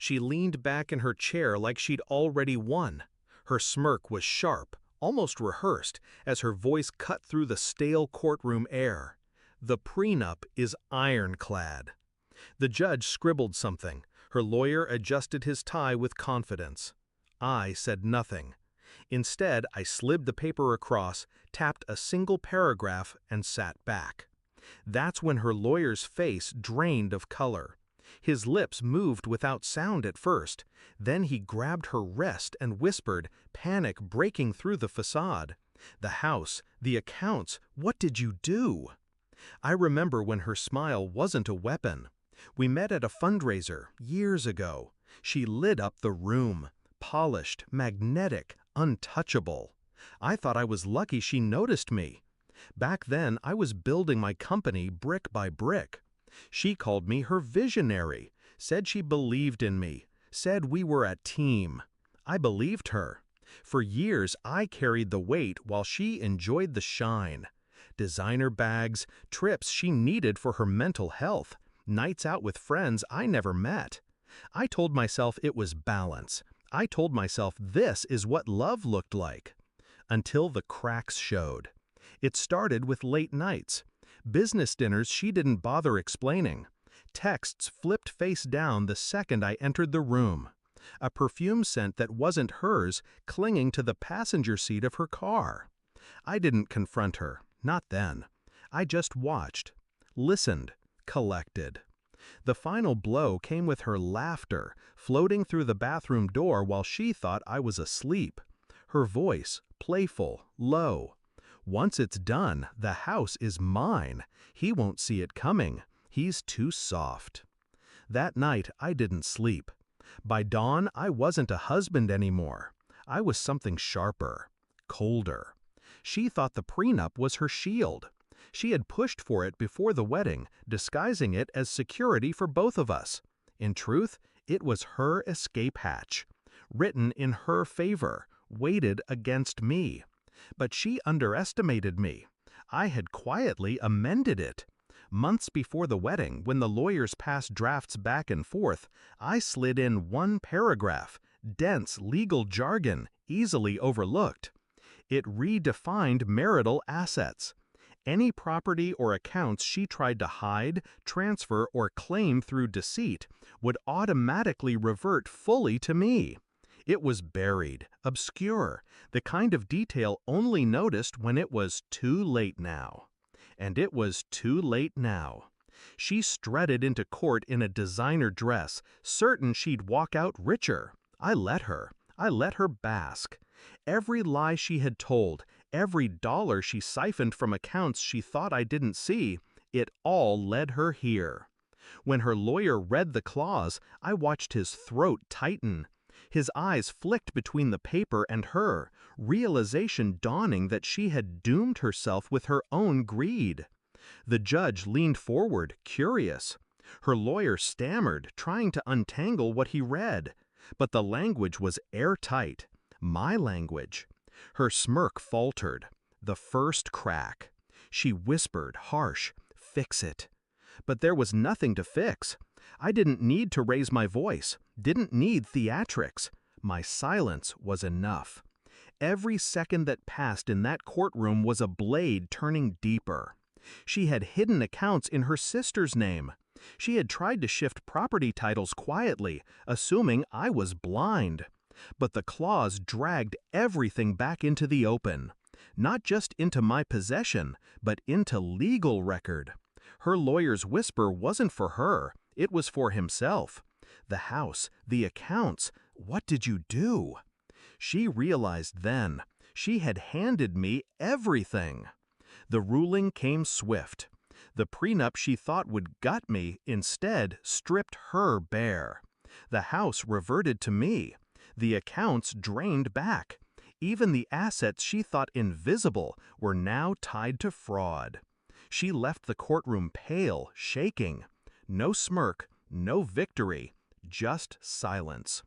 She leaned back in her chair like she'd already won. Her smirk was sharp, almost rehearsed, as her voice cut through the stale courtroom air. The prenup is ironclad. The judge scribbled something. Her lawyer adjusted his tie with confidence. I said nothing. Instead, I slid the paper across, tapped a single paragraph, and sat back. That's when her lawyer's face drained of color. His lips moved without sound at first. Then he grabbed her wrist and whispered, panic breaking through the facade. "The house, the accounts, what did you do?" I remember when her smile wasn't a weapon. We met at a fundraiser years ago. She lit up the room, polished, magnetic, untouchable. I thought I was lucky she noticed me. Back then, I was building my company brick by brick. She called me her visionary, said she believed in me, said we were a team. I believed her. For years, I carried the weight while she enjoyed the shine. Designer bags, trips she needed for her mental health, nights out with friends I never met. I told myself it was balance. I told myself this is what love looked like. Until the cracks showed. It started with late nights. Business dinners she didn't bother explaining. Texts flipped face down the second I entered the room. A perfume scent that wasn't hers clinging to the passenger seat of her car. I didn't confront her, not then. I just watched, listened, collected. The final blow came with her laughter, floating through the bathroom door while she thought I was asleep. Her voice, playful, low. "Once it's done, the house is mine. He won't see it coming. He's too soft." That night, I didn't sleep. By dawn, I wasn't a husband anymore. I was something sharper, colder. She thought the prenup was her shield. She had pushed for it before the wedding, disguising it as security for both of us. In truth, it was her escape hatch. Written in her favor, weighted against me. But she underestimated me. I had quietly amended it. Months before the wedding, when the lawyers passed drafts back and forth, I slid in one paragraph, dense legal jargon, easily overlooked. It redefined marital assets. Any property or accounts she tried to hide, transfer, or claim through deceit would automatically revert fully to me. It was buried, obscure, the kind of detail only noticed when it was too late now. And it was too late now. She strutted into court in a designer dress, certain she'd walk out richer. I let her. I let her bask. Every lie she had told, every dollar she siphoned from accounts she thought I didn't see, it all led her here. When her lawyer read the clause, I watched his throat tighten. His eyes flicked between the paper and her, realization dawning that she had doomed herself with her own greed. The judge leaned forward, curious. Her lawyer stammered, trying to untangle what he read. But the language was airtight. My language. Her smirk faltered. The first crack. She whispered, harsh, "Fix it." But there was nothing to fix. I didn't need to raise my voice, didn't need theatrics. My silence was enough. Every second that passed in that courtroom was a blade turning deeper. She had hidden accounts in her sister's name. She had tried to shift property titles quietly, assuming I was blind. But the clause dragged everything back into the open. Not just into my possession, but into legal record. Her lawyer's whisper wasn't for her, it was for himself. The house, the accounts, what did you do? She realized then, she had handed me everything. The ruling came swift. The prenup she thought would gut me instead stripped her bare. The house reverted to me. The accounts drained back. Even the assets she thought invisible were now tied to fraud. She left the courtroom pale, shaking. No smirk, no victory, just silence.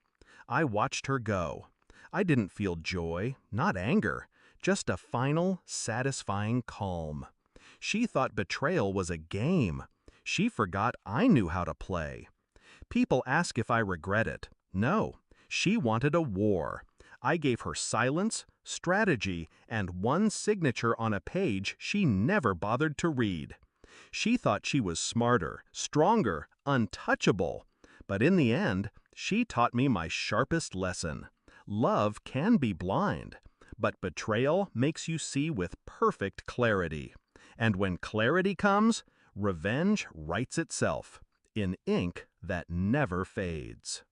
I watched her go. I didn't feel joy, not anger, just a final, satisfying calm. She thought betrayal was a game. She forgot I knew how to play. People ask if I regret it. No, she wanted a war. I gave her silence, strategy, and one signature on a page she never bothered to read. She thought she was smarter, stronger, untouchable. But in the end, she taught me my sharpest lesson. Love can be blind, but betrayal makes you see with perfect clarity. And when clarity comes, revenge writes itself in ink that never fades.